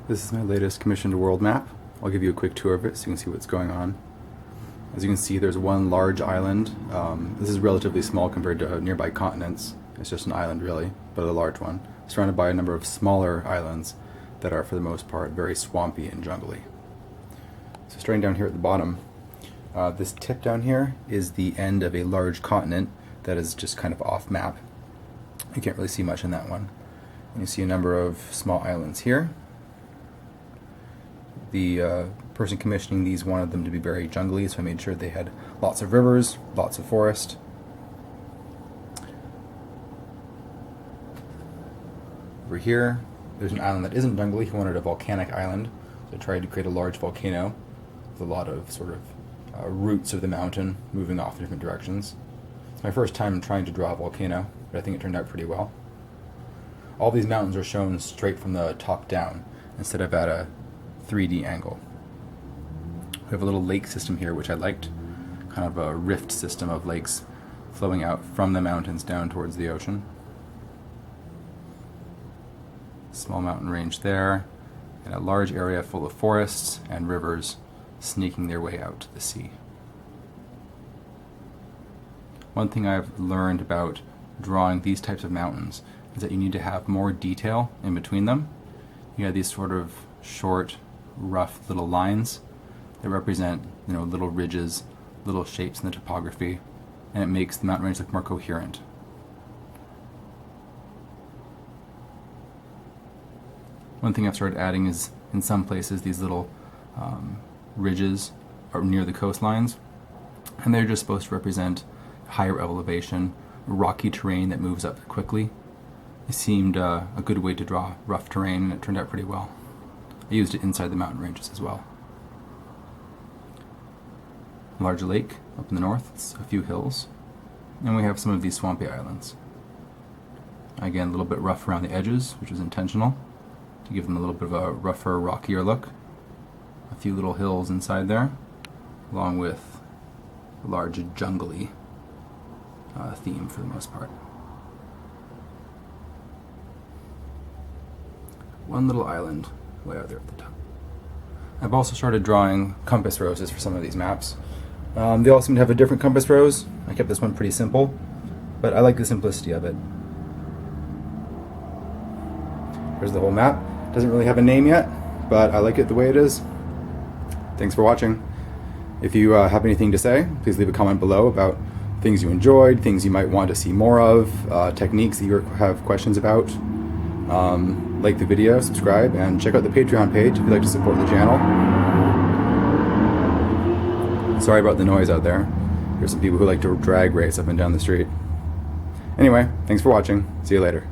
This is my latest commissioned world map. I'll give you a quick tour of it so you can see what's going on. As you can see, there's one large island. This is relatively small compared to nearby continents. It's just an island really, but a large one, surrounded by a number of smaller islands that are for the most part very swampy and jungly. So starting down here at the bottom, this tip down here is the end of a large continent that is just kind of off map. You can't really see much in that one. And you see a number of small islands here. The person commissioning these wanted them to be very jungly, so I made sure they had lots of rivers, lots of forest. Over here, there's an island that isn't jungly. He wanted a volcanic island, so I tried to create a large volcano with a lot of sort of roots of the mountain moving off in different directions. It's my first time trying to draw a volcano, but I think it turned out pretty well. All these mountains are shown straight from the top down instead of at a 3D angle. We have a little lake system here which I liked, kind of a rift system of lakes flowing out from the mountains down towards the ocean. Small mountain range there, and a large area full of forests and rivers sneaking their way out to the sea. One thing I've learned about drawing these types of mountains is that you need to have more detail in between them. You have these sort of short, rough little lines that represent, little ridges, little shapes in the topography, and it makes the mountain range look more coherent. One thing I've started adding is, in some places, these little ridges are near the coastlines, and they're just supposed to represent higher elevation, rocky terrain that moves up quickly. It seemed a good way to draw rough terrain, and it turned out pretty well. I used it inside the mountain ranges as well. A large lake up in the north, it's a few hills, and we have some of these swampy islands. Again, a little bit rough around the edges, which is intentional, to give them a little bit of a rougher, rockier look. A few little hills inside there, along with a large jungly theme for the most part. One little island way out there at the top. I've also started drawing compass roses for some of these maps. They all seem to have a different compass rose. I kept this one pretty simple, but I like the simplicity of it. Here's the whole map. Doesn't really have a name yet, but I like it the way it is. Thanks for watching. If you have anything to say, please leave a comment below about things you enjoyed, things you might want to see more of, techniques that you have questions about. Like the video, subscribe, and check out the Patreon page if you'd like to support the channel. Sorry about the noise out there. There's some people who like to drag race up and down the street. Anyway, thanks for watching. See you later.